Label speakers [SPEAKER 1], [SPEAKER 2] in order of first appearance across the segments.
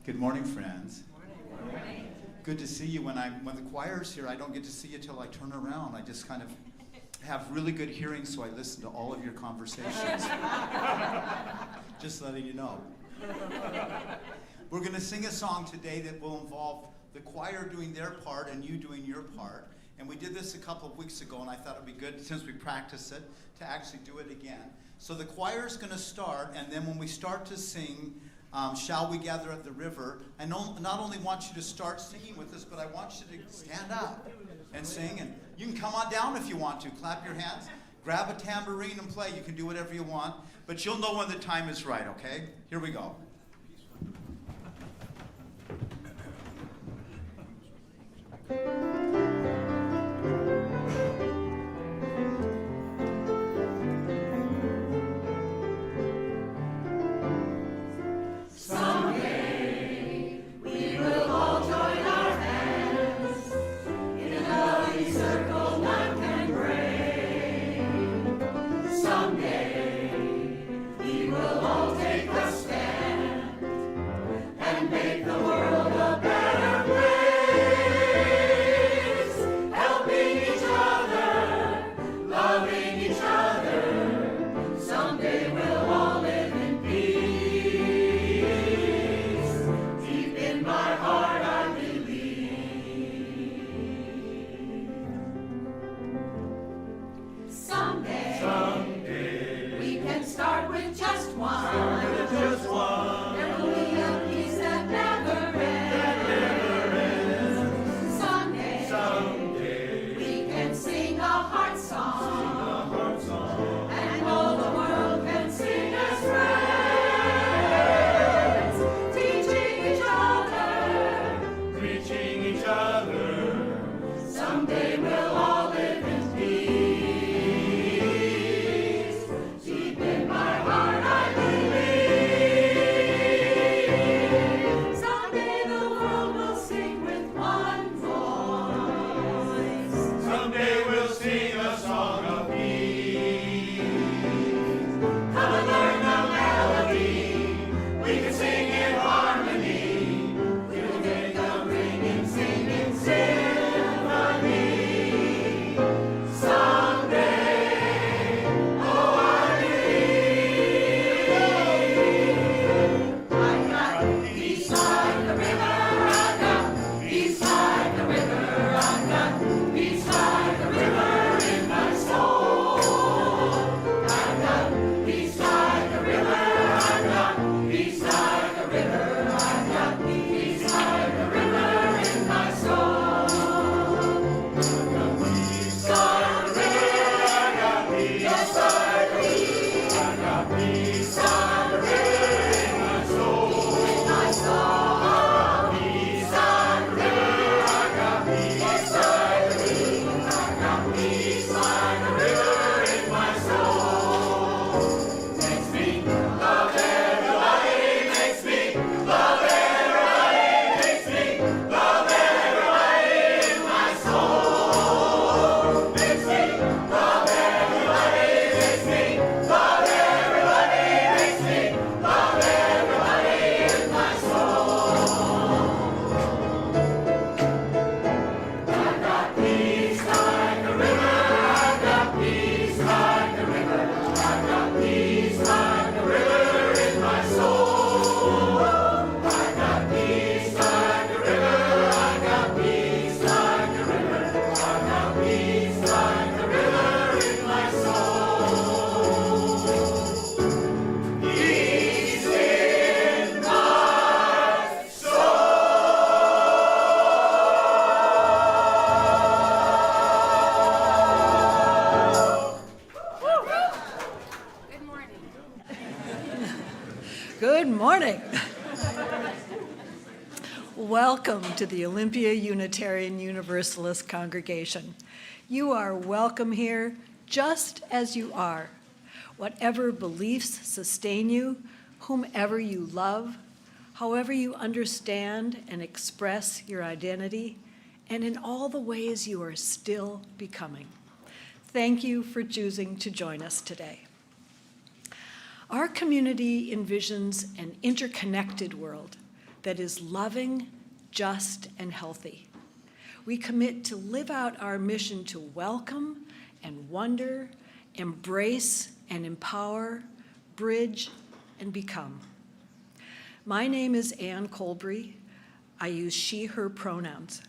[SPEAKER 1] Good morning, friends. Morning. Good to see you. When the choir's here, I don't get to see you till I turn around. I just kind of have really good hearing, so I listen to all of your conversations. Just letting you know. We're going to sing a song today that will involve the choir doing their part and you doing your part. And we did this a couple of weeks ago, and I thought it would be good, since we practiced it, to actually do it again. So the choir's going to start, and then when we start to sing, Shall We Gather at the River, I not only want you to start singing with us, but I want you to stand up and sing. And you can come on down if you want to. Clap your hands. Grab a tambourine and play. You can do whatever you want. But you'll know when the time is right, okay? Here we go.
[SPEAKER 2] Good morning. Welcome to the Olympia Unitarian Universalist congregation. You are welcome here just as you are. Whatever beliefs sustain you, whomever you love, however you understand and express your identity, and in all the ways you are still becoming. Thank you for choosing to join us today. Our community envisions an interconnected world that is loving, just, and healthy. We commit to live out our mission to welcome and wonder, embrace and empower, bridge and become. My name is Ann Colbury. I use she, her pronouns,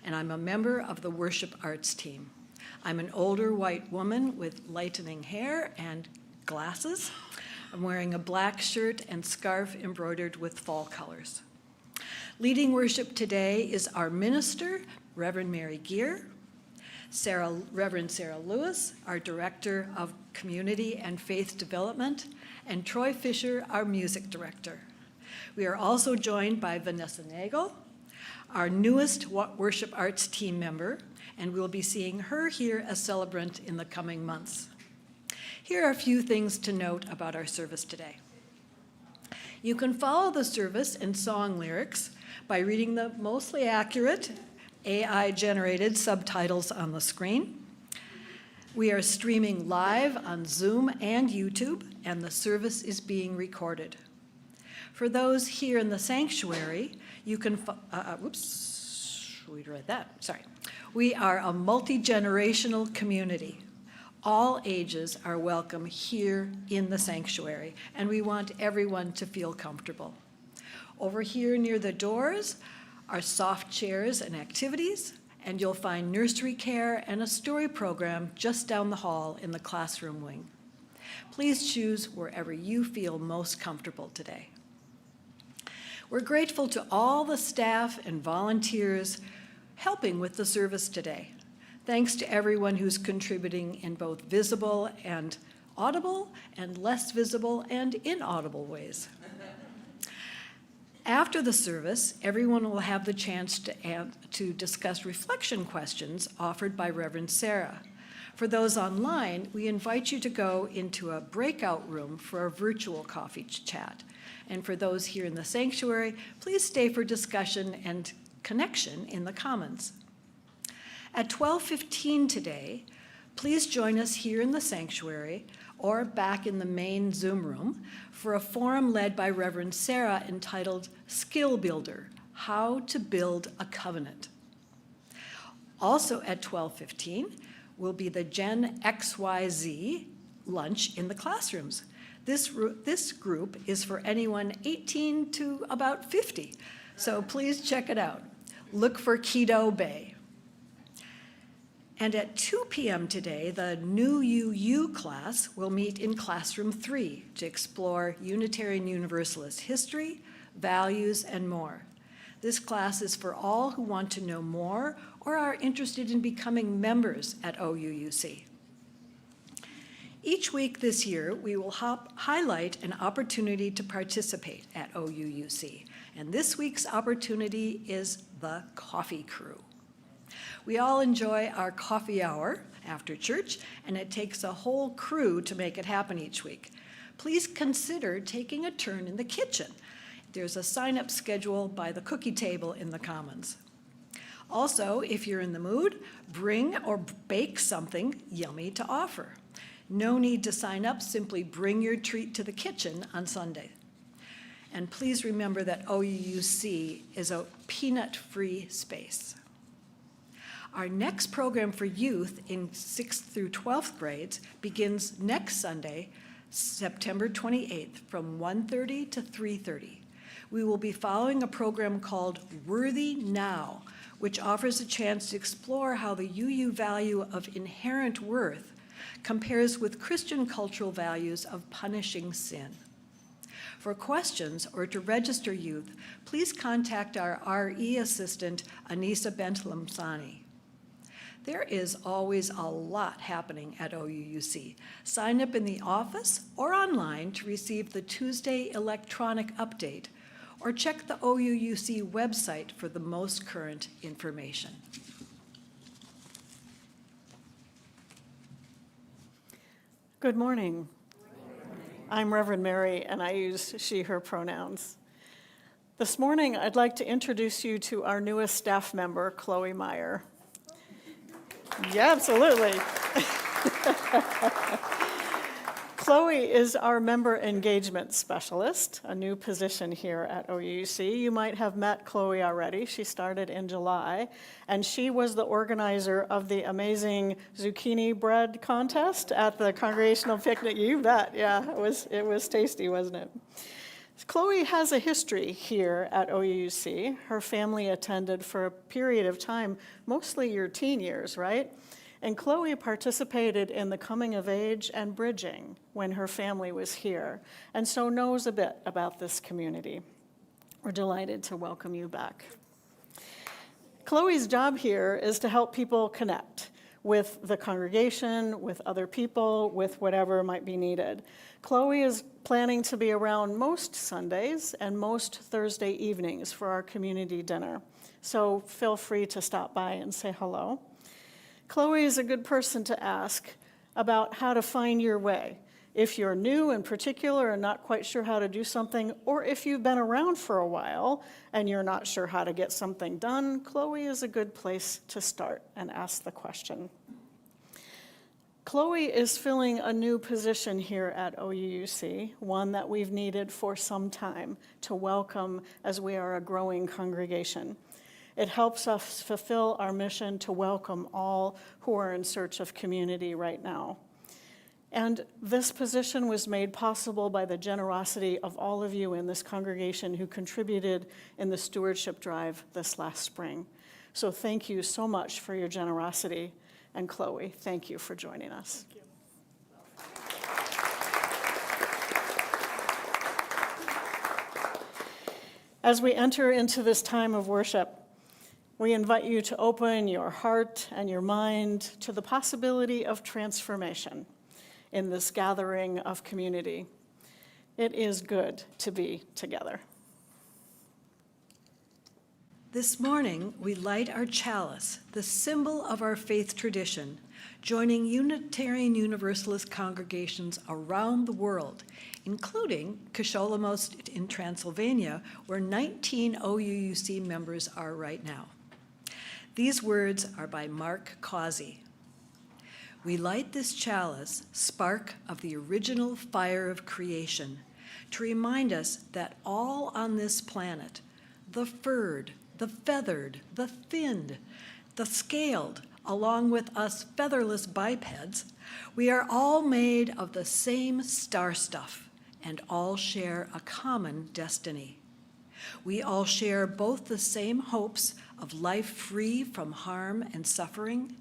[SPEAKER 2] and I'm a member of the worship arts team. I'm an older white woman with lightening hair and glasses. I'm wearing a black shirt and scarf embroidered with fall colors. Leading worship today is our minister, Reverend Mary Geer, Reverend Sara Lewis, our Director of Community and Faith Development, and Troy Fisher, our Music Director. We are also joined by Vanessa Nagel, our newest worship arts team member, and we'll be seeing her here as celebrant in the coming months. Here are a few things to note about our service today. You can follow the service and song lyrics by reading the mostly accurate AI-generated subtitles on the screen. We are streaming live on Zoom and YouTube, and the service is being recorded. For those here in the sanctuary, you can, We are a multi-generational community. All ages are welcome here in the sanctuary, and we want everyone to feel comfortable. Over here near the doors are soft chairs and activities, and you'll find nursery care and a story program just down the hall in the classroom wing. Please choose wherever you feel most comfortable today. We're grateful to all the staff and volunteers helping with the service today. Thanks to everyone who's contributing in both visible and audible and less visible and inaudible ways. After the service, everyone will have the chance to discuss reflection questions offered by Reverend Sara. For those online, we invite you to go into a breakout room for a virtual coffee chat. And for those here in the sanctuary, please stay for discussion and connection in the Commons. At 12:15 today, please join us here in the sanctuary or back in the main Zoom room for a forum led by Reverend Sara entitled Skill Builder, How to Build a Covenant. Also at 12:15 will be the Gen XYZ lunch in the classrooms. This group is for anyone 18 to about 50, so please check it out. Look for Keto Bay. And at 2 p.m. today, the new UU class will meet in Classroom 3 to explore Unitarian Universalist history, values, and more. This class is for all who want to know more or are interested in becoming members at OUUC. Each week this year, we will highlight an opportunity to participate at OUUC, and this week's opportunity is the Coffee Crew. We all enjoy our coffee hour after church, and it takes a whole crew to make it happen each week. Please consider taking a turn in the kitchen. There's a sign-up schedule by the cookie table in the Commons. Also, if you're in the mood, bring or bake something yummy to offer. No need to sign up, simply bring your treat to the kitchen on Sunday. And please remember that OUUC is a peanut-free space. Our next program for youth in 6th through 12th grades begins next Sunday, September 28th, from 1:30 to 3:30. We will be following a program called Worthy Now, which offers a chance to explore how the UU value of inherent worth compares with Christian cultural values of punishing sin. For questions or to register youth, please contact our RE assistant, Anissa Bentlamsani. There is always a lot happening at OUUC. Sign up in the office or online to receive the Tuesday electronic update, or check the OUUC website for the most current information.
[SPEAKER 3] Good morning. I'm Reverend Mary, and I use she, her pronouns. This morning, I'd like to introduce you to our newest staff member, Chloe Meyer. Yeah, absolutely. Chloe is our member engagement specialist, a new position here at OUC. You might have met Chloe already. She started in July, and she was the organizer of the amazing zucchini bread contest at the congregational picnic. You bet, yeah, it was tasty, wasn't it? Chloe has a history here at OUC. Her family attended for a period of time, mostly your teen years, right? And Chloe participated in the coming of age and bridging when her family was here, and so knows a bit about this community. We're delighted to welcome you back. Chloe's job here is to help people connect with the congregation, with other people, with whatever might be needed. Chloe is planning to be around most Sundays and most Thursday evenings for our community dinner, so feel free to stop by and say hello. Chloe is a good person to ask about how to find your way. If you're new in particular and not quite sure how to do something, or if you've been around for a while and you're not sure how to get something done, Chloe is a good place to start and ask the question. Chloe is filling a new position here at OUC, one that we've needed for some time to welcome as we are a growing congregation. It helps us fulfill our mission to welcome all who are in search of community right now. And this position was made possible by the generosity of all of you in this congregation who contributed in the stewardship drive this last spring. So thank you so much for your generosity. And Chloe, thank you for joining us. Thank you. As we enter into this time of worship, we invite you to open your heart and your mind to the possibility of transformation in this gathering of community. It is good to be together.
[SPEAKER 2] This morning, we light our chalice, the symbol of our faith tradition, joining Unitarian Universalist congregations around the world, including Kosholamos in Transylvania, where 19 OUC members are right now. These words are by Mark Causey. We light this chalice, spark of the original fire of creation, to remind us that all on this planet, the furred, the feathered, the finned, the scaled, along with us featherless bipeds, we are all made of the same star stuff and all share a common destiny. We all share both the same hopes of life free from harm and suffering,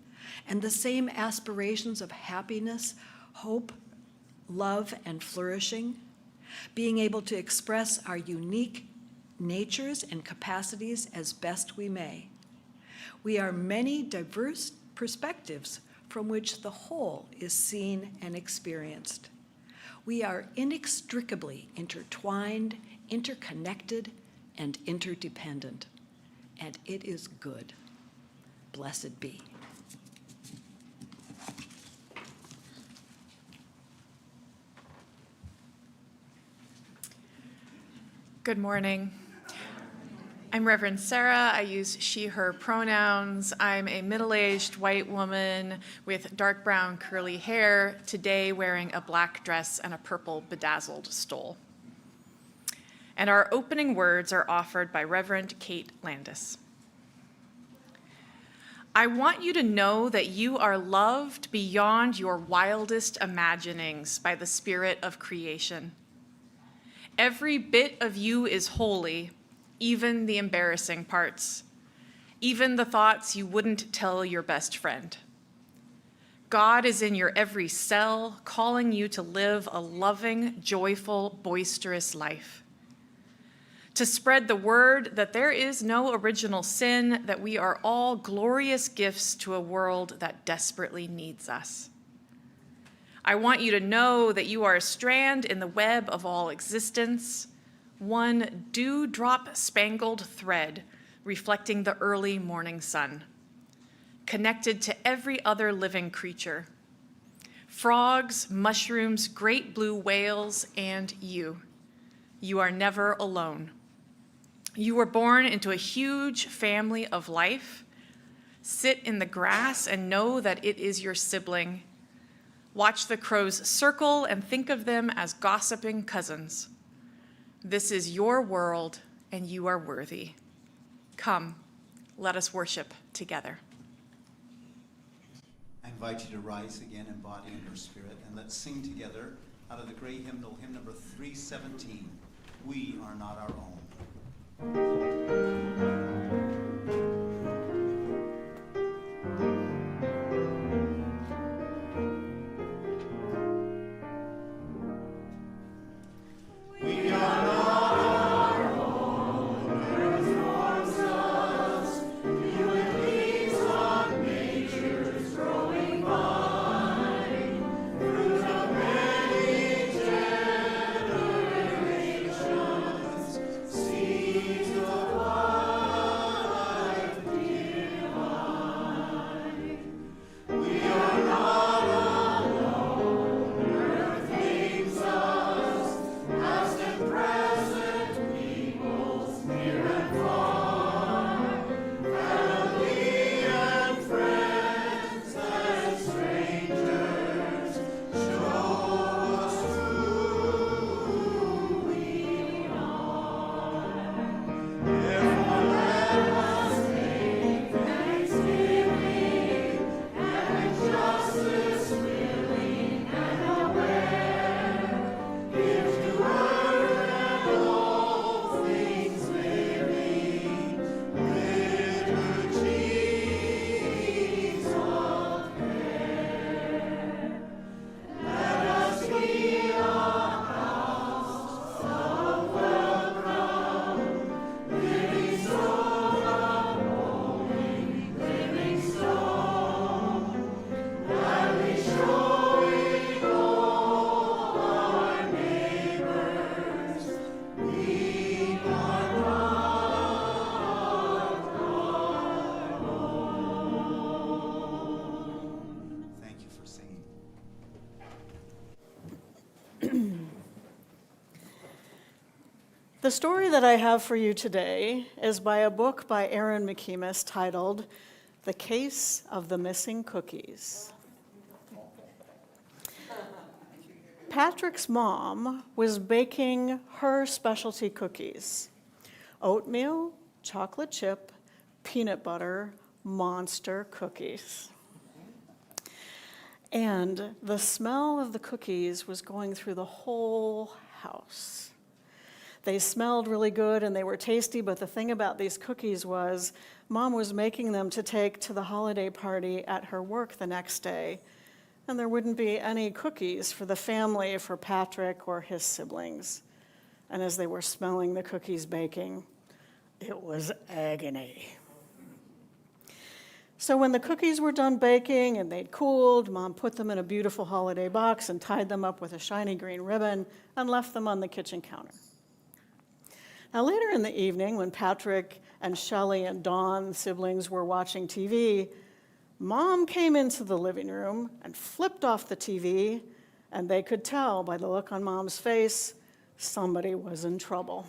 [SPEAKER 2] and the same aspirations of happiness, hope, love, and flourishing, being able to express our unique natures and capacities as best we may. We are many diverse perspectives from which the whole is seen and experienced. We are inextricably intertwined, interconnected, and interdependent, and it is good. Blessed be.
[SPEAKER 4] Good morning. I'm Reverend Sara. I use she, her pronouns. I'm a middle-aged white woman with dark brown curly hair, today wearing a black dress and a purple bedazzled stole. And our opening words are offered by Reverend Kate Landis. I want you to know that you are loved beyond your wildest imaginings by the spirit of creation. Every bit of you is holy, even the embarrassing parts, even the thoughts you wouldn't tell your best friend. God is in your every cell, calling you to live a loving, joyful, boisterous life. To spread the word that there is no original sin, that we are all glorious gifts to a world that desperately needs us. I want you to know that you are a strand in the web of all existence, one dewdrop-spangled thread reflecting the early morning sun, connected to every other living creature. Frogs, mushrooms, great blue whales, and you. You are never alone. You were born into a huge family of life. Sit in the grass and know that it is your sibling. Watch the crows circle and think of them as gossiping cousins. This is your world, and you are worthy. Come, let us worship together.
[SPEAKER 1] I invite you to rise again in body and your spirit, and let's sing together out of the great hymnal, hymn number 317, We Are Not Our Own.
[SPEAKER 3] The story that I have for you today is by a book by Aaron McKemis titled The Case of the Missing Cookies. Patrick's mom was baking her specialty cookies: oatmeal, chocolate chip, peanut butter, monster cookies. And the smell of the cookies was going through the whole house. They smelled really good and they were tasty, but the thing about these cookies was Mom was making them to take to the holiday party at her work the next day, and there wouldn't be any cookies for the family, for Patrick or his siblings. And as they were smelling the cookies baking, it was agony. So when the cookies were done baking and they'd cooled, Mom put them in a beautiful holiday box and tied them up with a shiny green ribbon and left them on the kitchen counter. Now later in the evening, when Patrick and Shelley and Dawn, siblings, were watching TV, Mom came into the living room and flipped off the TV, and they could tell by the look on Mom's face somebody was in trouble.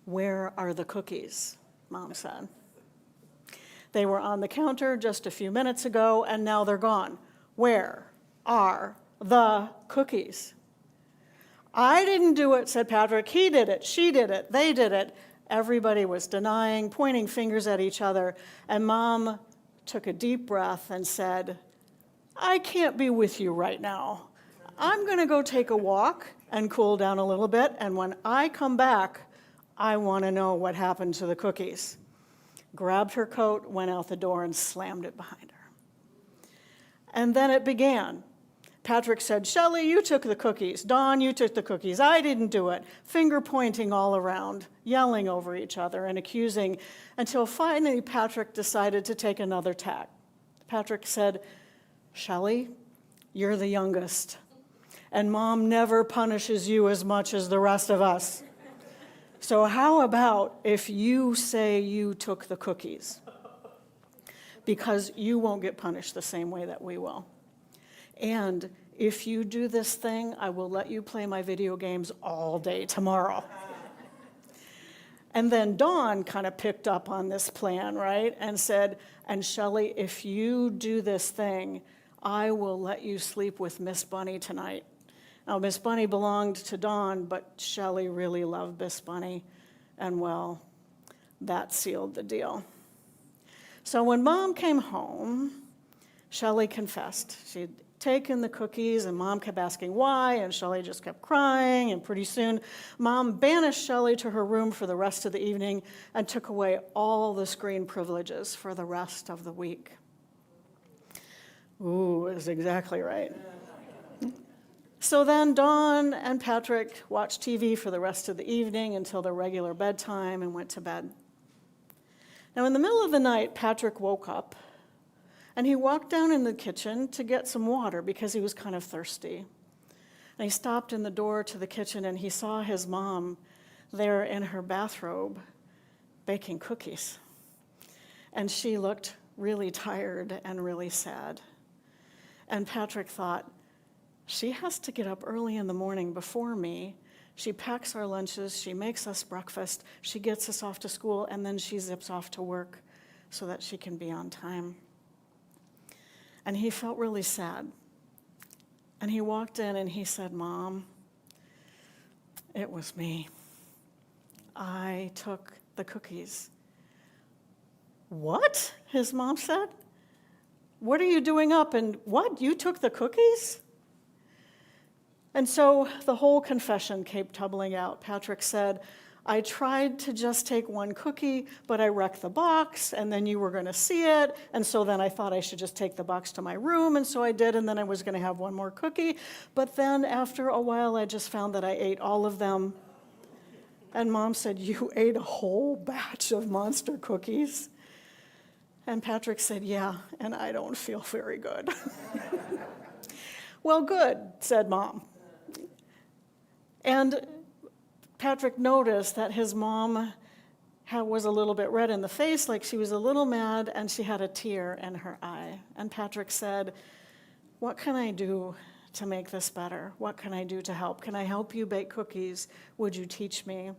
[SPEAKER 3] "Where are the cookies?" Mom said. "They were on the counter just a few minutes ago, and now they're gone. Where are the cookies?" "I didn't do it," said Patrick. "He did it, she did it, they did it." Everybody was denying, pointing fingers at each other, and Mom took a deep breath and said, "I can't be with you right now. I'm going to go take a walk and cool down a little bit, and when I come back, I want to know what happened to the cookies." Grabbed her coat, went out the door, and slammed it behind her. And then it began. Patrick said, "Shelley, you took the cookies. Dawn, you took the cookies. I didn't do it." Finger pointing all around, yelling over each other and accusing, until finally Patrick decided to take another tack. Patrick said, "Shelley, you're the youngest, and Mom never punishes you as much as the rest of us. So how about if you say you took the cookies? Because you won't get punished the same way that we will. And if you do this thing, I will let you play my video games all day tomorrow." And then Dawn kind of picked up on this plan, right? And said, "And Shelley, if you do this thing, I will let you sleep with Miss Bunny tonight. Now, Miss Bunny belonged to Dawn, but Shelley really loved Miss Bunny, and well, that sealed the deal. So when Mom came home, Shelley confessed. She'd taken the cookies, and Mom kept asking why, and Shelley just kept crying, and pretty soon, Mom banished Shelley to her room for the rest of the evening and took away all the screen privileges for the rest of the week. Ooh, is exactly right. So then Dawn and Patrick watched TV for the rest of the evening until their regular bedtime and went to bed. Now, in the middle of the night, Patrick woke up, and he walked down in the kitchen to get some water because he was kind of thirsty. And he stopped in the door to the kitchen, and he saw his mom there in her bathrobe baking cookies. And she looked really tired and really sad. And Patrick thought, she has to get up early in the morning before me. She packs our lunches, she makes us breakfast, she gets us off to school, and then she zips off to work so that she can be on time. And he felt really sad. And he walked in and he said, Mom, it was me. I took the cookies. What? His mom said. What are you doing up? And what? You took the cookies? And so the whole confession came tumbling out. Patrick said, I tried to just take one cookie, but I wrecked the box, and then you were going to see it, and so then I thought I should just take the box to my room, and so I did, and then I was going to have one more cookie. But then after a while, I just found that I ate all of them. And Mom said, you ate a whole batch of monster cookies? And Patrick said, yeah, and I don't feel very good. Well, good, said Mom. And Patrick noticed that his mom was a little bit red in the face, like she was a little mad, and she had a tear in her eye. And Patrick said, what can I do to make this better? What can I do to help? Can I help you bake cookies? Would you teach me?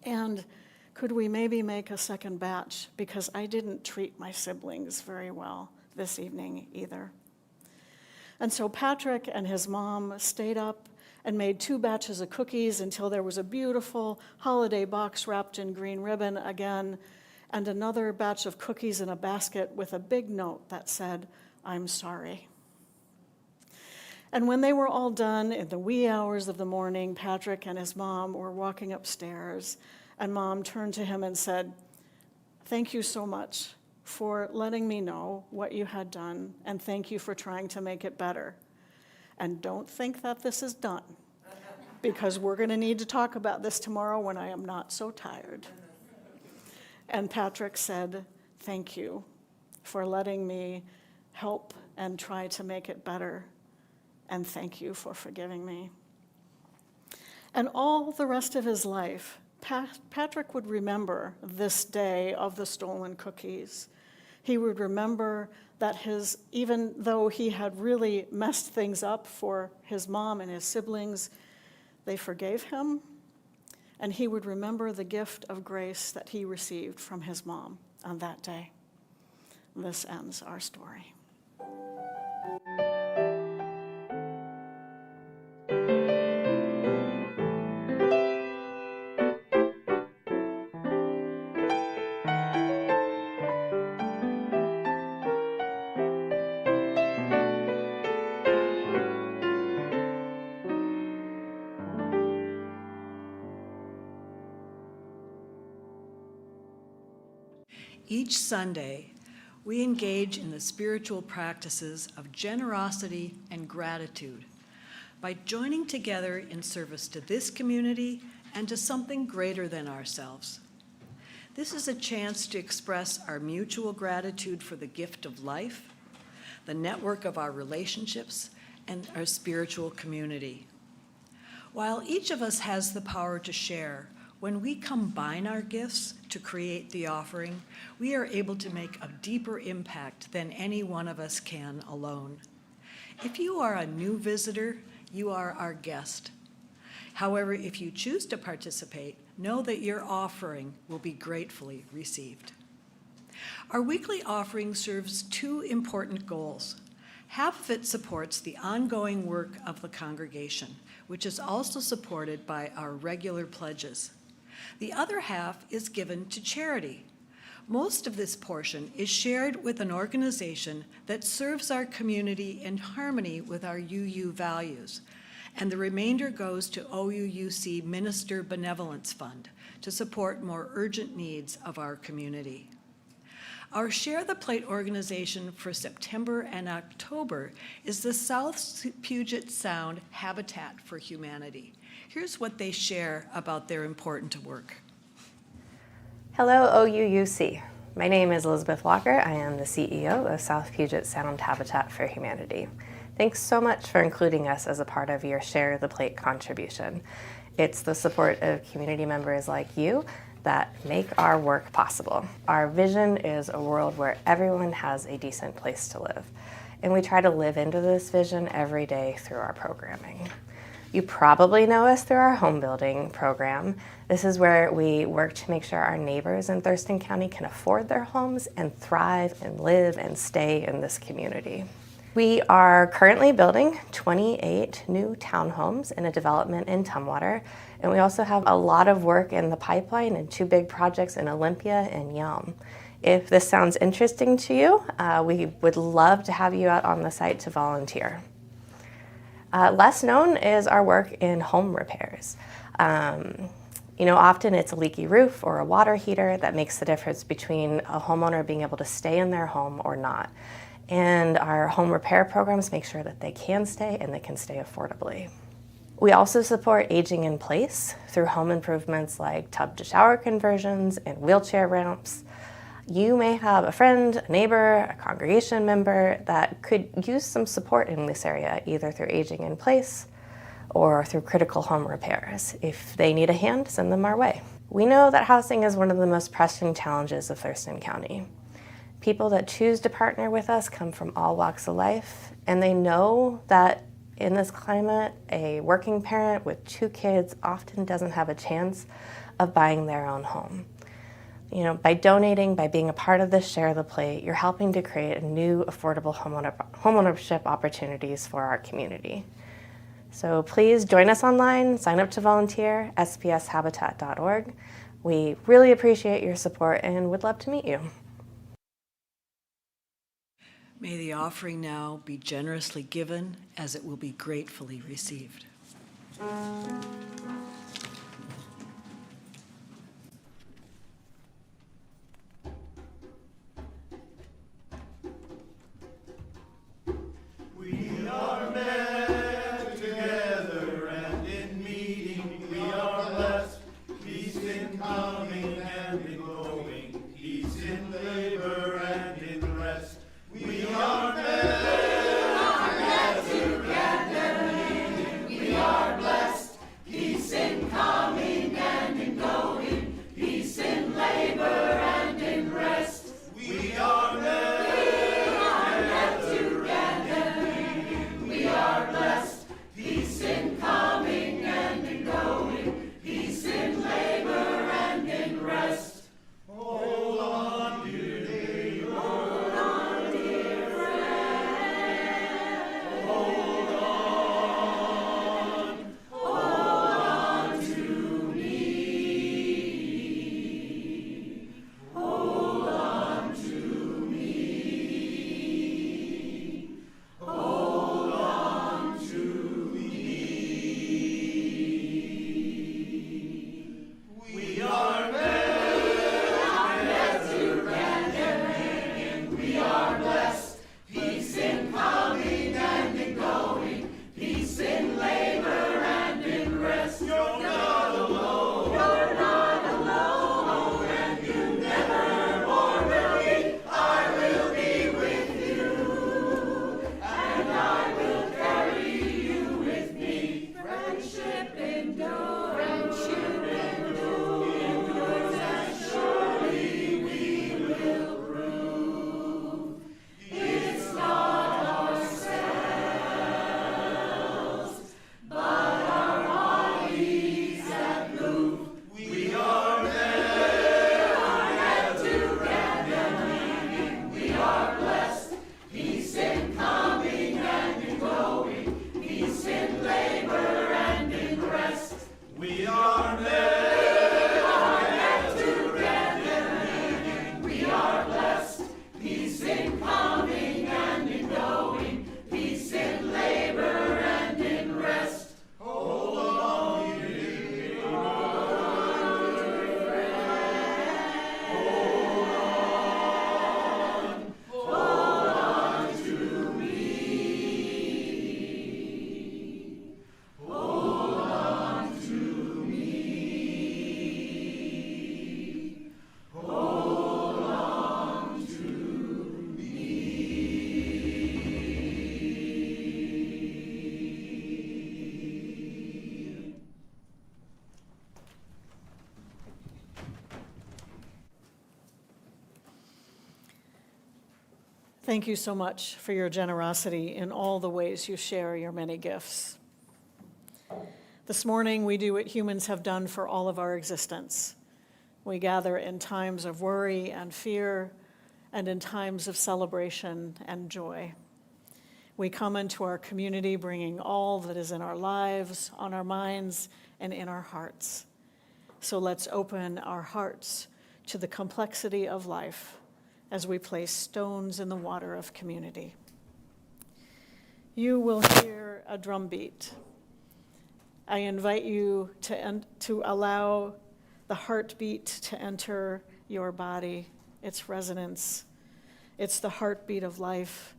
[SPEAKER 3] And could we maybe make a second batch? Because I didn't treat my siblings very well this evening either. And so Patrick and his mom stayed up and made 2 batches of cookies until there was a beautiful holiday box wrapped in green ribbon again, and another batch of cookies in a basket with a big note that said, I'm sorry. And when they were all done in the wee hours of the morning, Patrick and his mom were walking upstairs, and Mom turned to him and said, thank you so much for letting me know what you had done, and thank you for trying to make it better. And don't think that this is done, because we're going to need to talk about this tomorrow when I am not so tired. And Patrick said, thank you for letting me help and try to make it better, and thank you for forgiving me. And all the rest of his life, Patrick would remember this day of the stolen cookies. He would remember that even though he had really messed things up for his mom and his siblings, they forgave him, and he would remember the gift of grace that he received from his mom on that day. This ends our story.
[SPEAKER 2] Each Sunday, we engage in the spiritual practices of generosity and gratitude by joining together in service to this community and to something greater than ourselves. This is a chance to express our mutual gratitude for the gift of life, the network of our relationships, and our spiritual community. While each of us has the power to share, when we combine our gifts to create the offering, we are able to make a deeper impact than any one of us can alone. If you are a new visitor, you are our guest. However, if you choose to participate, know that your offering will be gratefully received. Our weekly offering serves 2 important goals: Half of it supports the ongoing work of the congregation, which is also supported by our regular pledges. The other half is given to charity. Most of this portion is shared with an organization that serves our community in harmony with our UU values, and the remainder goes to OUUC Minister Benevolence Fund to support more urgent needs of our community. Our Share the Plate organization for September and October is the South Puget Sound Habitat for Humanity. Here's what they share about their important work.
[SPEAKER 5] Hello, OUUC. My name is Elizabeth Walker. I am the CEO of South Puget Sound Habitat for Humanity. Thanks so much for including us as a part of your Share the Plate contribution. It's the support of community members like you that make our work possible. Our vision is a world where everyone has a decent place to live, and we try to live into this vision every day through our programming. You probably know us through our home building program. This is where we work to make sure our neighbors in Thurston County can afford their homes and thrive and live and stay in this community. We are currently building 28 new townhomes in a development in Tumwater, and we also have a lot of work in the pipeline and 2 big projects in Olympia and Yelm. If this sounds interesting to you, we would love to have you out on the site to volunteer. Less known is our work in home repairs. Often it's a leaky roof or a water heater that makes the difference between a homeowner being able to stay in their home or not. And our home repair programs make sure that they can stay and they can stay affordably. We also support aging in place through home improvements like tub to shower conversions and wheelchair ramps. You may have a friend, a neighbor, a congregation member that could use some support in this area, either through aging in place or through critical home repairs. If they need a hand, send them our way. We know that housing is one of the most pressing challenges of Thurston County. People that choose to partner with us come from all walks of life, and they know that in this climate, a working parent with 2 kids often doesn't have a chance of buying their own home. By donating, by being a part of this Share the Plate, you're helping to create new affordable homeownership opportunities for our community. So please join us online, sign up to volunteer, spshabitat.org. We really appreciate your support and would love to meet you.
[SPEAKER 2] May the offering now be generously given, as it will be gratefully received.
[SPEAKER 1] We are met together and in meeting we are blessed. Peace in coming and in going, peace in labor and in rest. We are met together and in meeting we are blessed. Peace
[SPEAKER 3] Thank you so much for your generosity in all the ways you share your many gifts. This morning, we do what humans have done for all of our existence. We gather in times of worry and fear, and in times of celebration and joy. We come into our community bringing all that is in our lives, on our minds, and in our hearts. So let's open our hearts to the complexity of life as we place stones in the water of community. You will hear a drum beat. I invite you to allow the heartbeat to enter your body, its resonance. It's the heartbeat of life,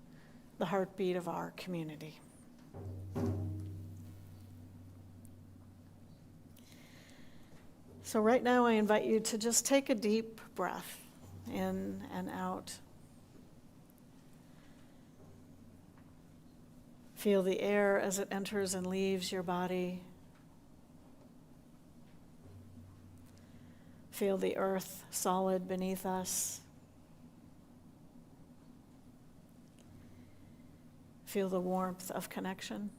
[SPEAKER 3] the heartbeat of our community. So right now I invite you to just take a deep breath in and out. Feel the air as it enters and leaves your body. Feel the earth solid beneath us. Feel the warmth of connection.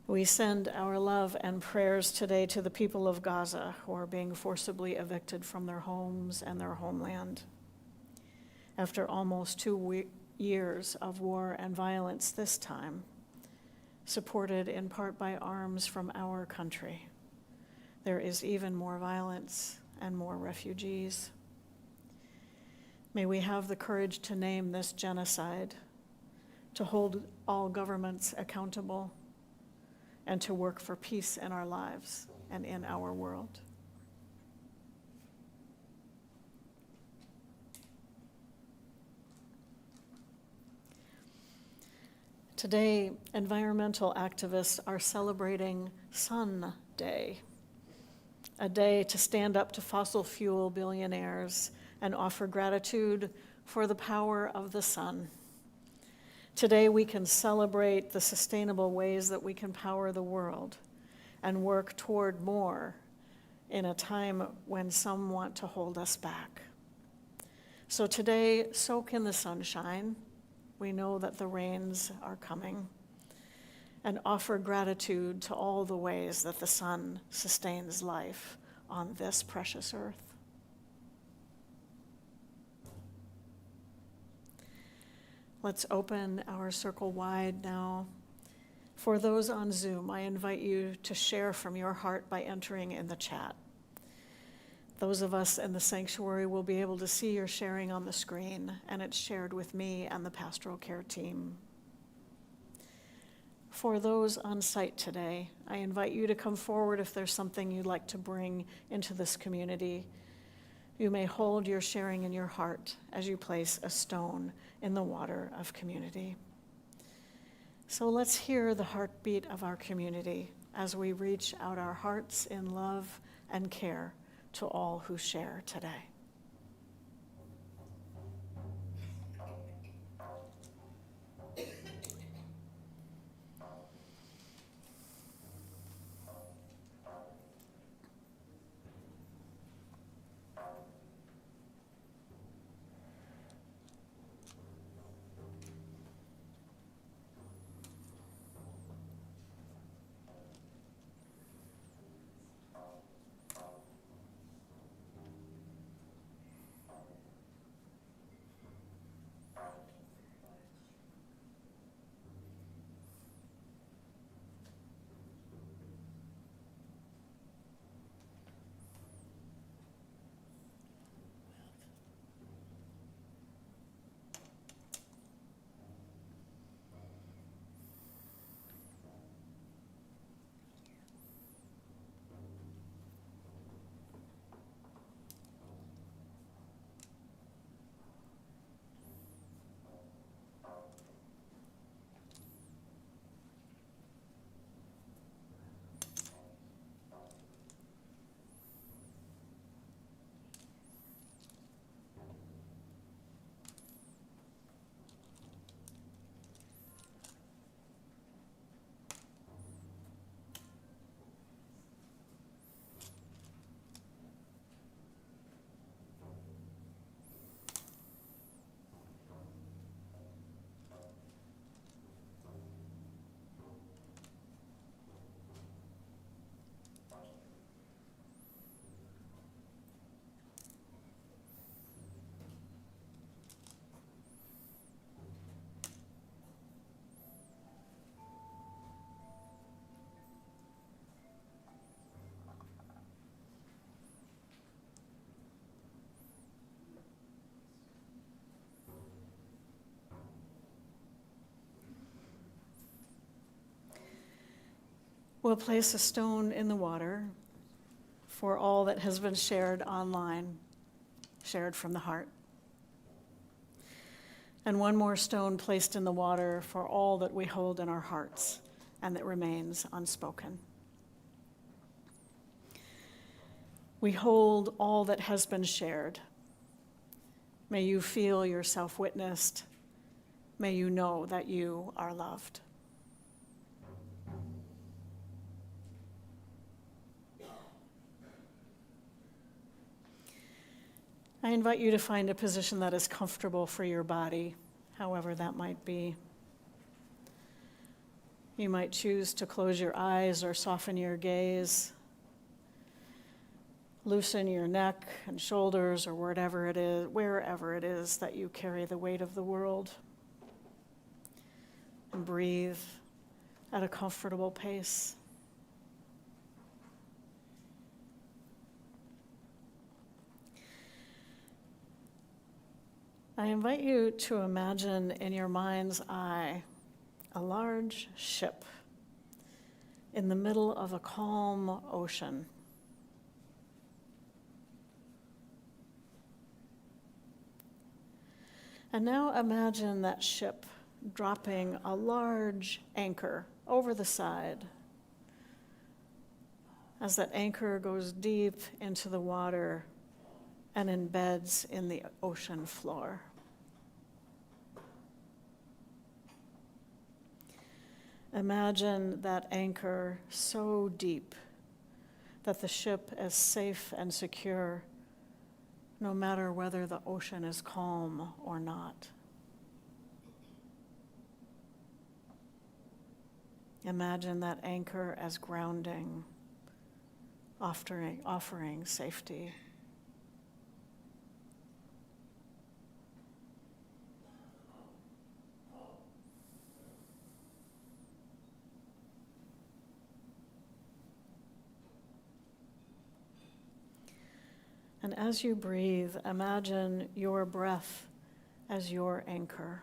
[SPEAKER 3] We send our love and prayers today to the people of Gaza who are being forcibly evicted from their homes and their homeland. After almost 2 years of war and violence this time, supported in part by arms from our country, there is even more violence and more refugees. May we have the courage to name this genocide, to hold all governments accountable, and to work for peace in our lives and in our world. Today, environmental activists are celebrating Sun Day, a day to stand up to fossil fuel billionaires and offer gratitude for the power of the sun. Today, we can celebrate the sustainable ways that we can power the world and work toward more in a time when some want to hold us back. So today, soak in the sunshine. We know that the rains are coming, and offer gratitude to all the ways that the sun sustains life on this precious earth. Let's open our circle wide now. For those on Zoom, I invite you to share from your heart by entering in the chat. Those of us in the sanctuary will be able to see your sharing on the screen, and it's shared with me and the pastoral care team. For those on site today, I invite you to come forward if there's something you'd like to bring into this community. You may hold your sharing in your heart as you place a stone in the water of community. So let's hear the heartbeat of our community as we reach out our hearts in love and care to all who share today. We'll place a stone in the water for all that has been shared online, shared from the heart. And one more stone placed in the water for all that we hold in our hearts and that remains unspoken. We hold all that has been shared. May you feel yourself witnessed. May you know that you are loved. I invite you to find a position that is comfortable for your body, however that might be. You might choose to close your eyes or soften your gaze. Loosen your neck and shoulders or wherever it is that you carry the weight of the world. And breathe at a comfortable pace. I invite you to imagine in your mind's eye a large ship in the middle of a calm ocean. And now imagine that ship dropping a large anchor over the side. As that anchor goes deep into the water and embeds in the ocean floor. Imagine that anchor so deep that the ship is safe and secure, no matter whether the ocean is calm or not. Imagine that anchor as grounding, offering safety. And as you breathe, imagine your breath as your anchor,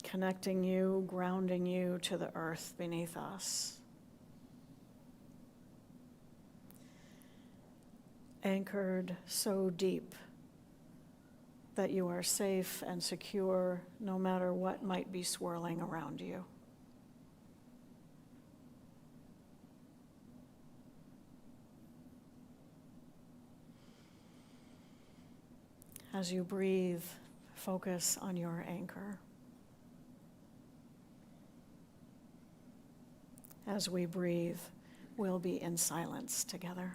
[SPEAKER 3] connecting you, grounding you to the earth beneath us. Anchored so deep that you are safe and secure no matter what might be swirling around you. As you breathe, focus on your anchor. As we breathe, we'll be in silence together.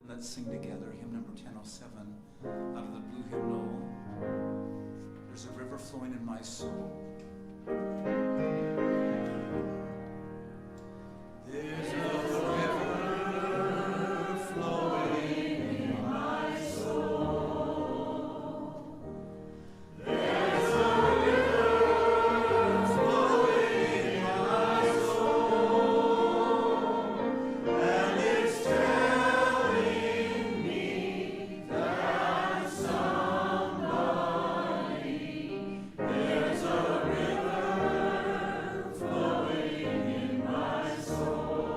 [SPEAKER 1] Let's sing together hymn number 1007 out of the blue hymnal. There's a river flowing in my soul. There's a river flowing in my soul. There's a river flowing in my soul. And it's there's a river flowing in my soul.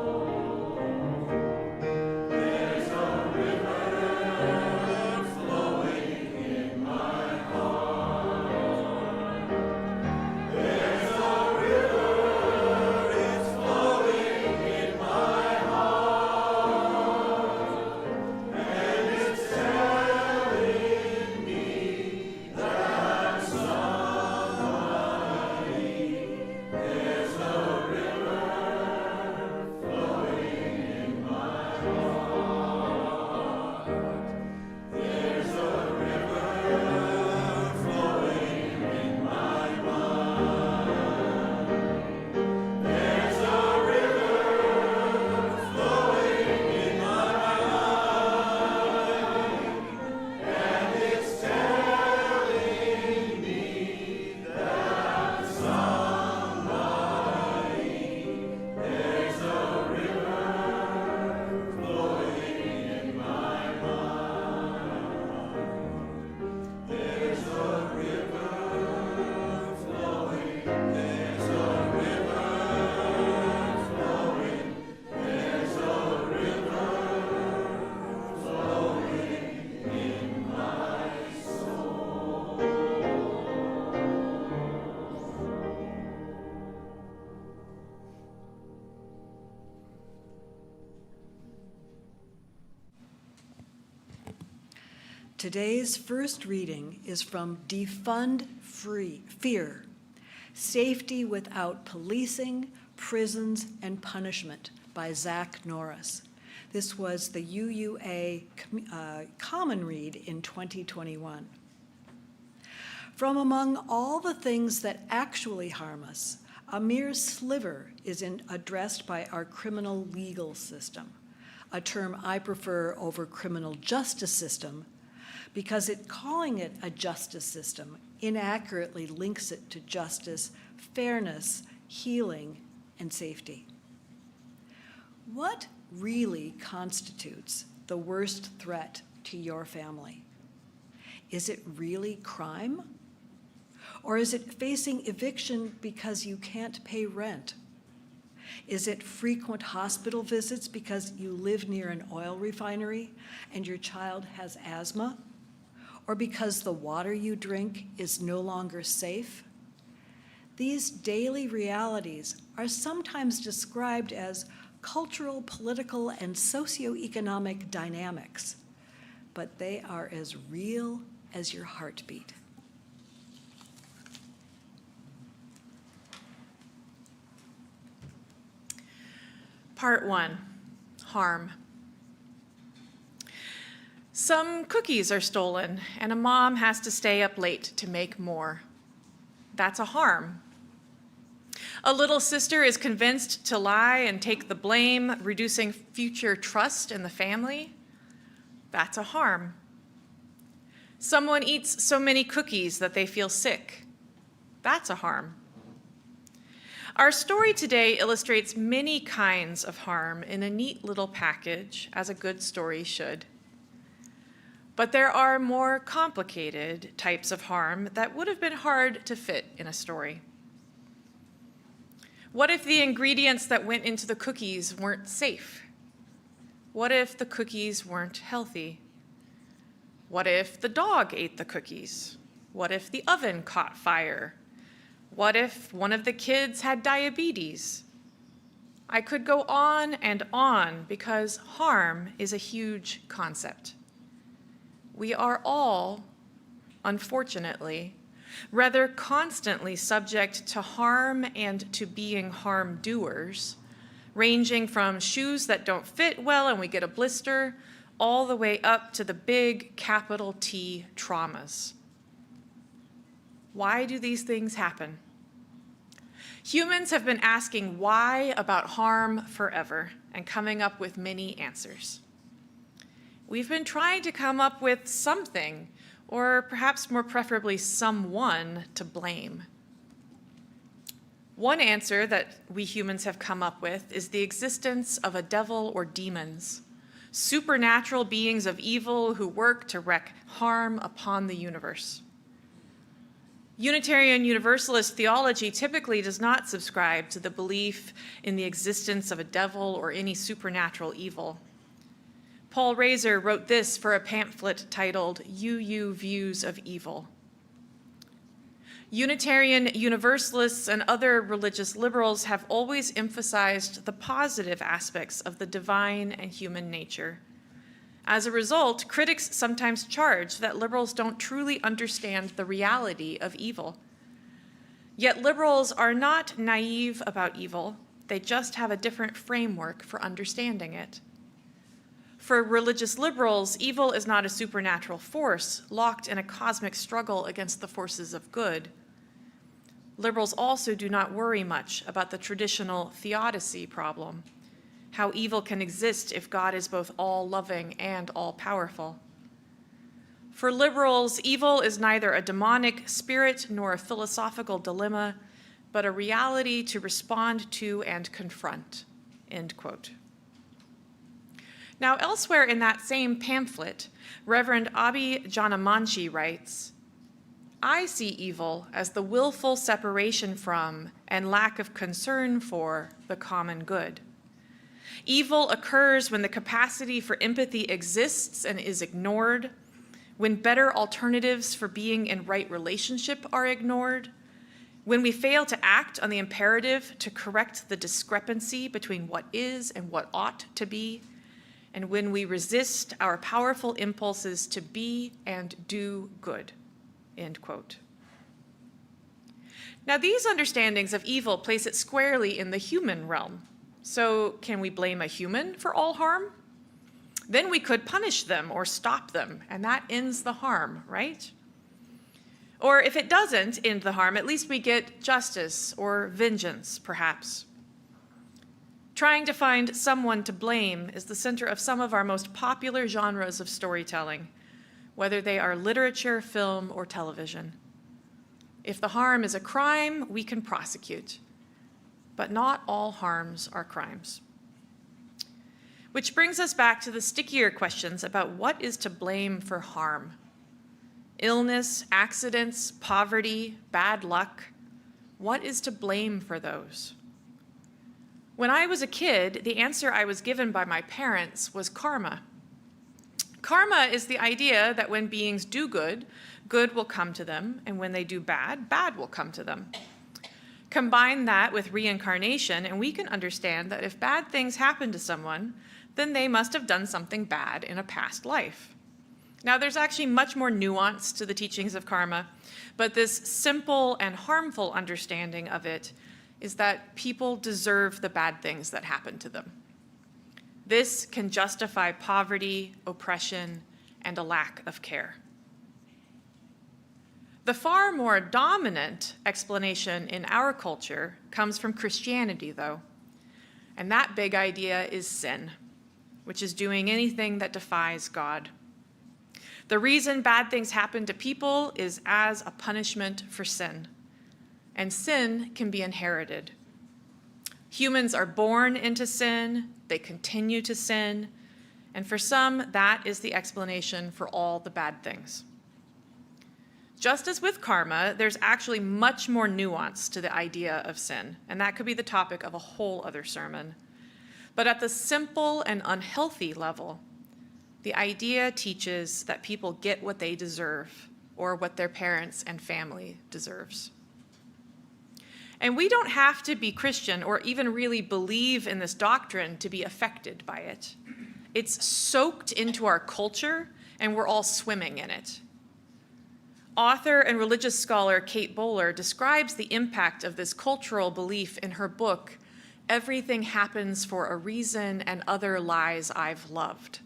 [SPEAKER 2] Today's first reading is from Defund Fear, Safety Without Policing, Prisons, and Punishment by Zach Norris. This was the UUA Common Read in 2021. From among all the things that actually harm us, a mere sliver is addressed by our criminal legal system, a term I prefer over criminal justice system because calling it a justice system inaccurately links it to justice, fairness, healing, and safety. What really constitutes the worst threat to your family? Is it really crime? Or is it facing eviction because you can't pay rent? Is it frequent hospital visits because you live near an oil refinery and your child has asthma? Or because the water you drink is no longer safe? These daily realities are sometimes described as cultural, political, and socioeconomic dynamics, but they are as real as your heartbeat.
[SPEAKER 4] Part 1, harm. Some cookies are stolen, and a mom has to stay up late to make more. That's a harm. A little sister is convinced to lie and take the blame, reducing future trust in the family. That's a harm. Someone eats so many cookies that they feel sick. That's a harm. Our story today illustrates many kinds of harm in a neat little package, as a good story should. But there are more complicated types of harm that would have been hard to fit in a story. What if the ingredients that went into the cookies weren't safe? What if the cookies weren't healthy? What if the dog ate the cookies? What if the oven caught fire? What if one of the kids had diabetes? I could go on and on because harm is a huge concept. We are all, unfortunately, rather constantly subject to harm and to being harm doers, ranging from shoes that don't fit well and we get a blister, all the way up to the big capital T traumas. Why do these things happen? Humans have been asking why about harm forever and coming up with many answers. We've been trying to come up with something, or perhaps more preferably someone, to blame. One answer that we humans have come up with is the existence of a devil or demons, supernatural beings of evil who work to wreak harm upon the universe. Unitarian Universalist theology typically does not subscribe to the belief in the existence of a devil or any supernatural evil. Paul Razor wrote this for a pamphlet titled UU Views of Evil. Unitarian Universalists and other religious liberals have always emphasized the positive aspects of the divine and human nature. As a result, critics sometimes charge that liberals don't truly understand the reality of evil. Yet liberals are not naive about evil, they just have a different framework for understanding it. For religious liberals, evil is not a supernatural force locked in a cosmic struggle against the forces of good. Liberals also do not worry much about the traditional theodicy problem, how evil can exist if God is both all-loving and all-powerful. For liberals, evil is neither a demonic spirit nor a philosophical dilemma, but a reality to respond to and confront, end quote. Now, elsewhere in that same pamphlet, Reverend Abi Janamanchi writes, I see evil as the willful separation from and lack of concern for the common good. Evil occurs when the capacity for empathy exists and is ignored, when better alternatives for being in right relationship are ignored, when we fail to act on the imperative to correct the discrepancy between what is and what ought to be, and when we resist our powerful impulses to be and do good, end quote. Now, these understandings of evil place it squarely in the human realm. So can we blame a human for all harm? Then we could punish them or stop them, and that ends the harm, right? Or if it doesn't end the harm, at least we get justice or vengeance, perhaps. Trying to find someone to blame is the center of some of our most popular genres of storytelling, whether they are literature, film, or television. If the harm is a crime, we can prosecute. But not all harms are crimes. Which brings us back to the stickier questions about what is to blame for harm. Illness, accidents, poverty, bad luck. What is to blame for those? When I was a kid, the answer I was given by my parents was karma. Karma is the idea that when beings do good, good will come to them, and when they do bad, bad will come to them. Combine that with reincarnation, and we can understand that if bad things happen to someone, then they must have done something bad in a past life. Now, there's actually much more nuance to the teachings of karma, but this simple and harmful understanding of it is that people deserve the bad things that happen to them. This can justify poverty, oppression, and a lack of care. The far more dominant explanation in our culture comes from Christianity, though, and that big idea is sin, which is doing anything that defies God. The reason bad things happen to people is as a punishment for sin, and sin can be inherited. Humans are born into sin, they continue to sin, and for some, that is the explanation for all the bad things. Just as with karma, there's actually much more nuance to the idea of sin, and that could be the topic of a whole other sermon. But at the simple and unhealthy level, the idea teaches that people get what they deserve, or what their parents and family deserves. And we don't have to be Christian or even really believe in this doctrine to be affected by it. It's soaked into our culture, and we're all swimming in it. Author and religious scholar Kate Bowler describes the impact of this cultural belief in her book, Everything Happens for a Reason and Other Lies I've Loved.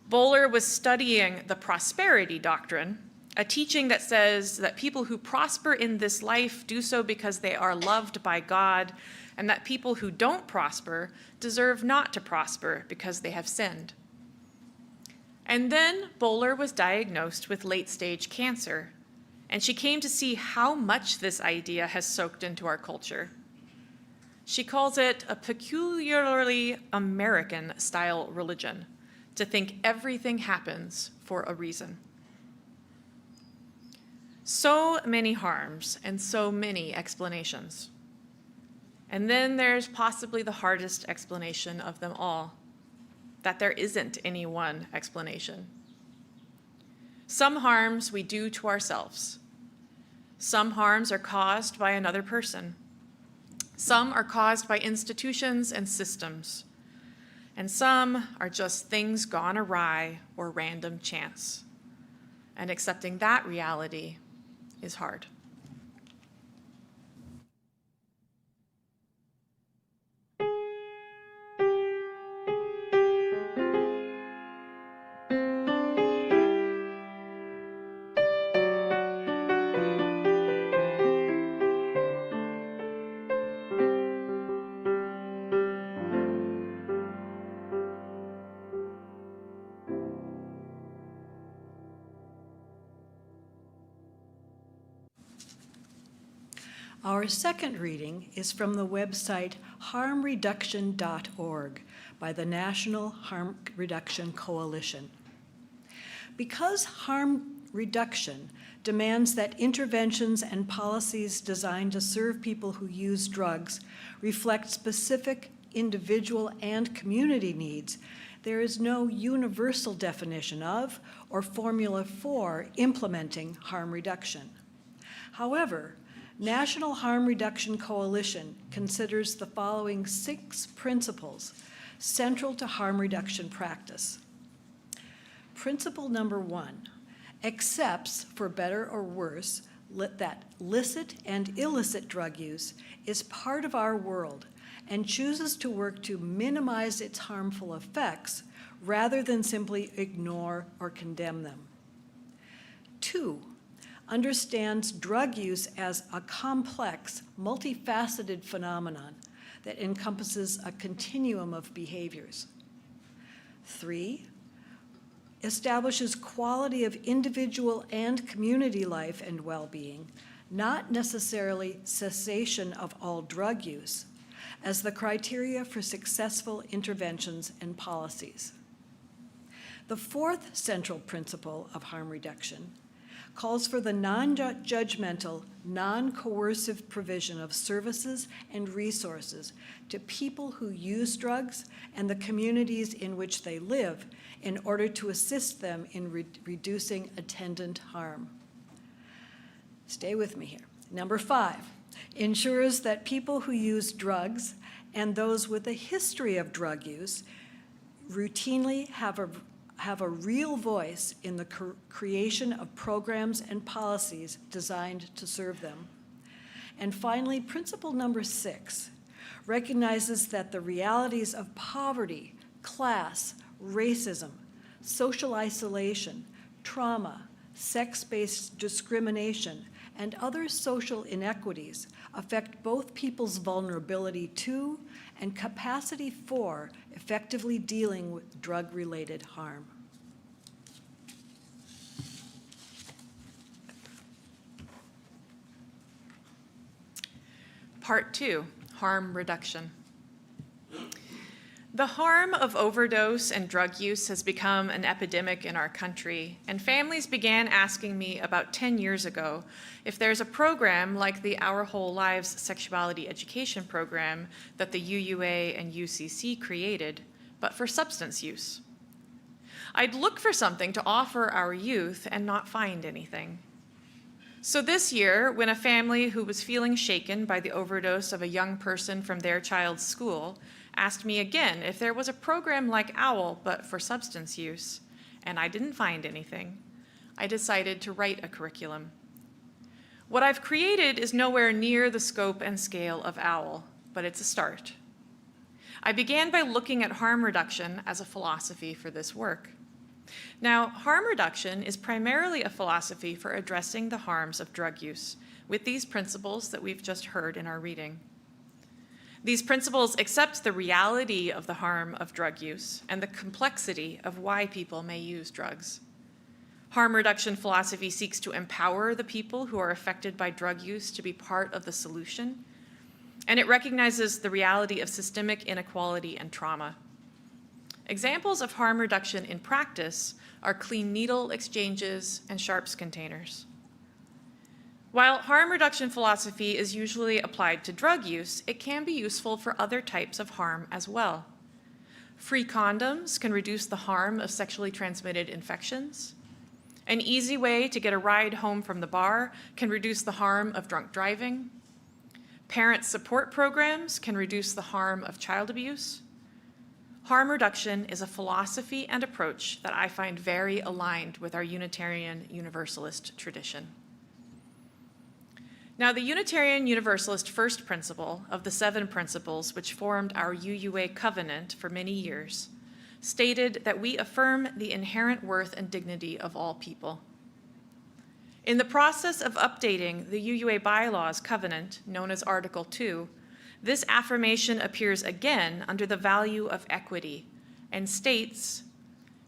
[SPEAKER 4] Bowler was studying the prosperity doctrine, a teaching that says that people who prosper in this life do so because they are loved by God, and that people who don't prosper deserve not to prosper because they have sinned. And then Bowler was diagnosed with late-stage cancer, and she came to see how much this idea has soaked into our culture. She calls it a peculiarly American-style religion, to think everything happens for a reason. So many harms and so many explanations. And then there's possibly the hardest explanation of them all, that there isn't any one explanation. Some harms we do to ourselves. Some harms are caused by another person. Some are caused by institutions and systems. And some are just things gone awry or random chance. And accepting that reality is hard.
[SPEAKER 2] Our second reading is from the website harmreduction.org by the National Harm Reduction Coalition. Because harm reduction demands that interventions and policies designed to serve people who use drugs reflect specific individual and community needs, there is no universal definition of or formula for implementing harm reduction. However, National Harm Reduction Coalition considers the following 6 principles central to harm reduction practice. Principle number 1 accepts, for better or worse, that licit and illicit drug use is part of our world and chooses to work to minimize its harmful effects rather than simply ignore or condemn them. 2, understands drug use as a complex, multifaceted phenomenon that encompasses a continuum of behaviors. 3, establishes quality of individual and community life and well-being, not necessarily cessation of all drug use, as the criteria for successful interventions and policies. The 4th central principle of harm reduction calls for the non-judgmental, non-coercive provision of services and resources to people who use drugs and the communities in which they live in order to assist them in reducing attendant harm. Stay with me here. Number 5, ensures that people who use drugs and those with a history of drug use routinely have a real voice in the creation of programs and policies designed to serve them. And finally, principle number 6 recognizes that the realities of poverty, class, racism, social isolation, trauma, sex-based discrimination, and other social inequities affect both people's vulnerability to and capacity for effectively dealing with drug-related harm.
[SPEAKER 4] Part 2, harm reduction. The harm of overdose and drug use has become an epidemic in our country, and families began asking me about 10 years ago if there's a program like the Our Whole Lives Sexuality Education Program that the UUA and UCC created, but for substance use. I'd look for something to offer our youth and not find anything. So this year, when a family who was feeling shaken by the overdose of a young person from their child's school asked me again if there was a program like OWL but for substance use, and I didn't find anything, I decided to write a curriculum. What I've created is nowhere near the scope and scale of OWL, but it's a start. I began by looking at harm reduction as a philosophy for this work. Now, harm reduction is primarily a philosophy for addressing the harms of drug use with these principles that we've just heard in our reading. These principles accept the reality of the harm of drug use and the complexity of why people may use drugs. Harm reduction philosophy seeks to empower the people who are affected by drug use to be part of the solution, and it recognizes the reality of systemic inequality and trauma. Examples of harm reduction in practice are clean needle exchanges and sharps containers. While harm reduction philosophy is usually applied to drug use, it can be useful for other types of harm as well. Free condoms can reduce the harm of sexually transmitted infections. An easy way to get a ride home from the bar can reduce the harm of drunk driving. Parent support programs can reduce the harm of child abuse. Harm reduction is a philosophy and approach that I find very aligned with our Unitarian Universalist tradition. Now, the Unitarian Universalist first principle of the 7 principles which formed our UUA covenant for many years stated that we affirm the inherent worth and dignity of all people. In the process of updating the UUA bylaws covenant, known as Article 2, this affirmation appears again under the value of equity and states,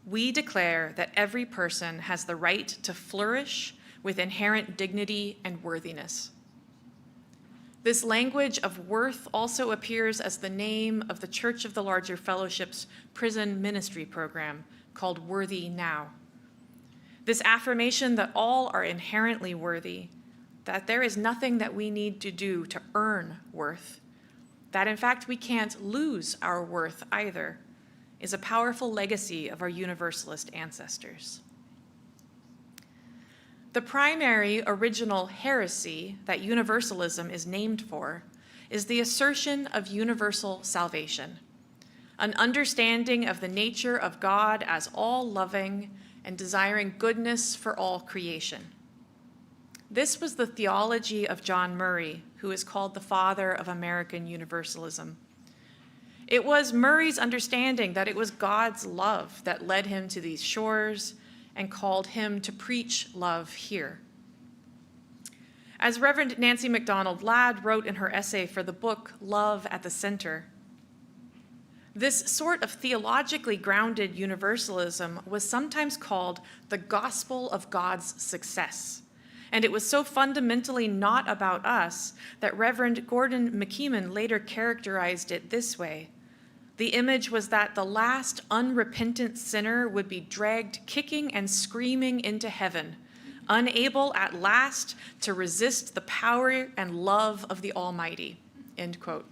[SPEAKER 4] "We declare that every person has the right to flourish with inherent dignity and worthiness." This language of worth also appears as the name of the Church of the Larger Fellowship's prison ministry program called Worthy Now. This affirmation that all are inherently worthy, that there is nothing that we need to do to earn worth, that in fact we can't lose our worth either, is a powerful legacy of our Universalist ancestors. The primary original heresy that universalism is named for is the assertion of universal salvation, an understanding of the nature of God as all-loving and desiring goodness for all creation. This was the theology of John Murray, who is called the father of American Universalism. It was Murray's understanding that it was God's love that led him to these shores and called him to preach love here. As Reverend Nancy MacDonald Ladd wrote in her essay for the book Love at the Center, this sort of theologically grounded universalism was sometimes called the gospel of God's success. And it was so fundamentally not about us that Reverend Gordon McKeeman later characterized it this way. The image was that the last unrepentant sinner would be dragged kicking and screaming into heaven, unable at last to resist the power and love of the Almighty, end quote.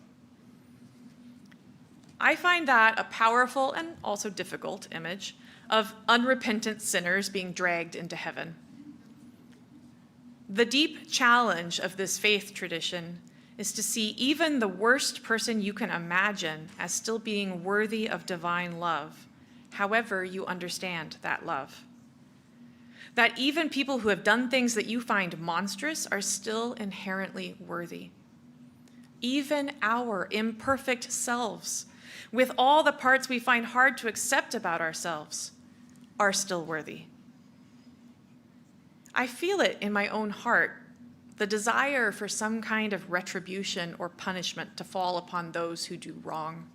[SPEAKER 4] I find that a powerful and also difficult image of unrepentant sinners being dragged into heaven. The deep challenge of this faith tradition is to see even the worst person you can imagine as still being worthy of divine love, however you understand that love. That even people who have done things that you find monstrous are still inherently worthy. Even our imperfect selves, with all the parts we find hard to accept about ourselves, are still worthy. I feel it in my own heart, the desire for some kind of retribution or punishment to fall upon those who do wrong.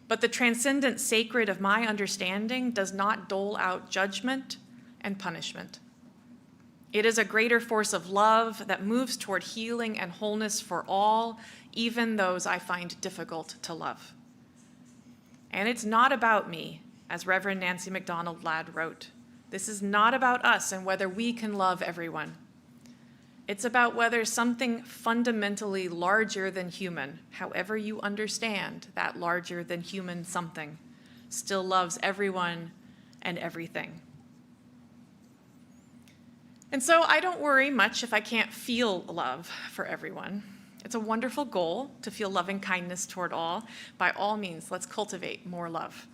[SPEAKER 4] But the transcendent sacred of my understanding does not dole out judgment and punishment. It is a greater force of love that moves toward healing and wholeness for all, even those I find difficult to love. And it's not about me, as Reverend Nancy MacDonald Ladd wrote. This is not about us and whether we can love everyone. It's about whether something fundamentally larger than human, however you understand that larger than human something, still loves everyone and everything. And so I don't worry much if I can't feel love for everyone. It's a wonderful goal to feel loving kindness toward all. By all means, let's cultivate more love.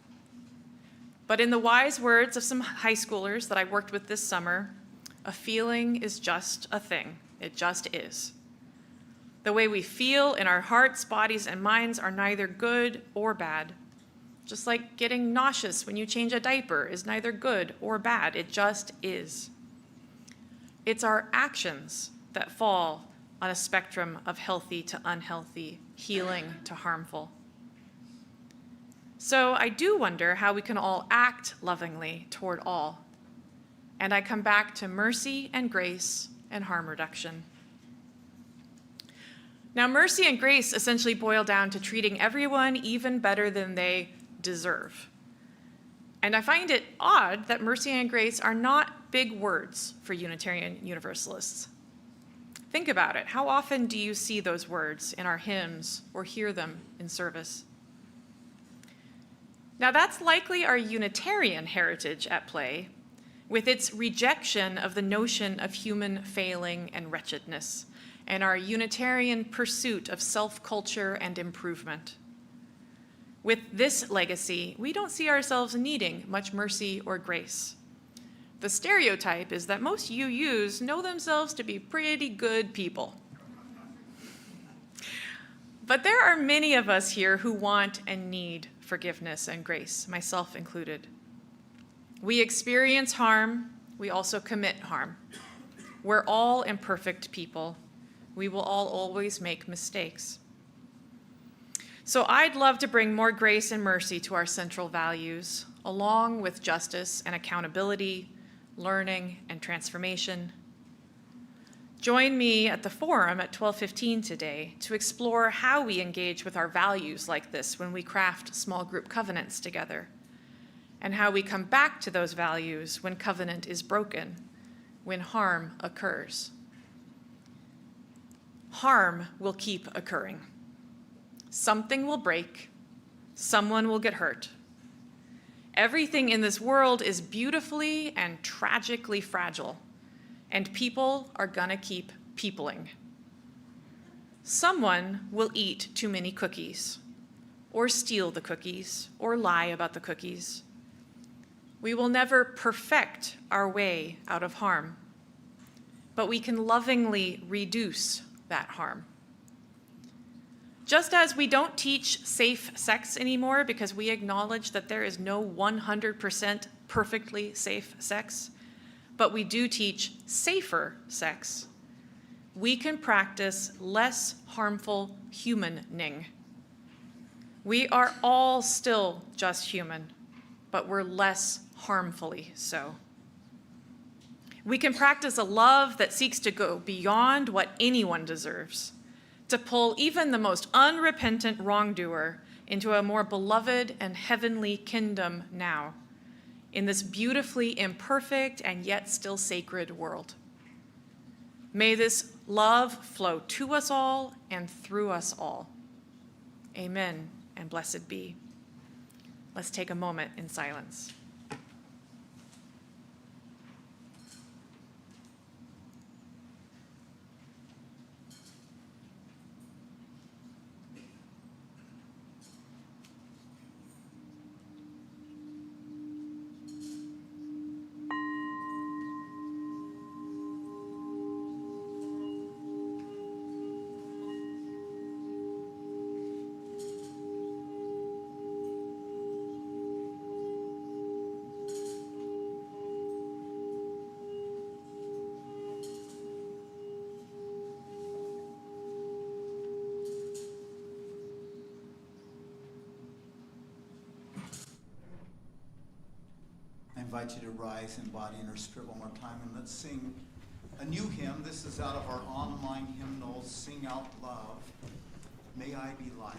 [SPEAKER 4] But in the wise words of some high schoolers that I worked with this summer, a feeling is just a thing. It just is. The way we feel in our hearts, bodies, and minds are neither good or bad. Just like getting nauseous when you change a diaper is neither good or bad. It just is. It's our actions that fall on a spectrum of healthy to unhealthy, healing to harmful. So I do wonder how we can all act lovingly toward all. And I come back to mercy and grace and harm reduction. Now, mercy and grace essentially boil down to treating everyone even better than they deserve. And I find it odd that mercy and grace are not big words for Unitarian Universalists. Think about it. How often do you see those words in our hymns or hear them in service? Now, that's likely our Unitarian heritage at play, with its rejection of the notion of human failing and wretchedness, and our Unitarian pursuit of self-culture and improvement. With this legacy, we don't see ourselves needing much mercy or grace. The stereotype is that most UUs know themselves to be pretty good people. But there are many of us here who want and need forgiveness and grace, myself included. We experience harm, we also commit harm. We're all imperfect people. We will all always make mistakes. So I'd love to bring more grace and mercy to our central values, along with justice and accountability, learning and transformation. Join me at the forum at 12:15 today to explore how we engage with our values like this when we craft small group covenants together, and how we come back to those values when covenant is broken, when harm occurs. Harm will keep occurring. Something will break. Someone will get hurt. Everything in this world is beautifully and tragically fragile, and people are gonna keep peopling. Someone will eat too many cookies. or steal the cookies, or lie about the cookies. We will never perfect our way out of harm, but we can lovingly reduce that harm. Just as we don't teach safe sex anymore because we acknowledge that there is no 100% perfectly safe sex, but we do teach safer sex, we can practice less harmful humaning. We are all still just human, but we're less harmfully so. We can practice a love that seeks to go beyond what anyone deserves, to pull even the most unrepentant wrongdoer into a more beloved and heavenly kingdom now, in this beautifully imperfect and yet still sacred world. May this love flow to us all and through us all. Amen, and blessed be. Let's take a moment in silence.
[SPEAKER 1] I invite you to rise in body and our spirit one more time, and let's sing a new hymn. This is out of our online hymnal, Sing Out Love, May I Be Light.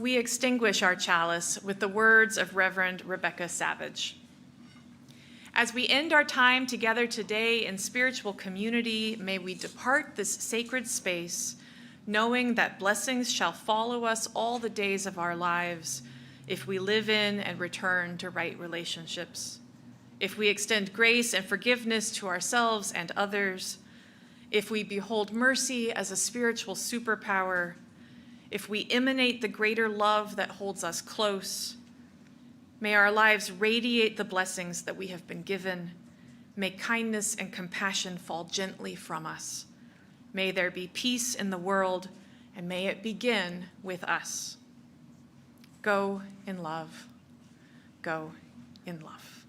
[SPEAKER 4] We extinguish our chalice with the words of Reverend Rebecca Savage. As we end our time together today in spiritual community, may we depart this sacred space knowing that blessings shall follow us all the days of our lives if we live in and return to right relationships, if we extend grace and forgiveness to ourselves and others, if we behold mercy as a spiritual superpower, if we emanate the greater love that holds us close. May our lives radiate the blessings that we have been given. May kindness and compassion fall gently from us. May there be peace in the world, and may it begin with us. Go in love. Go in love.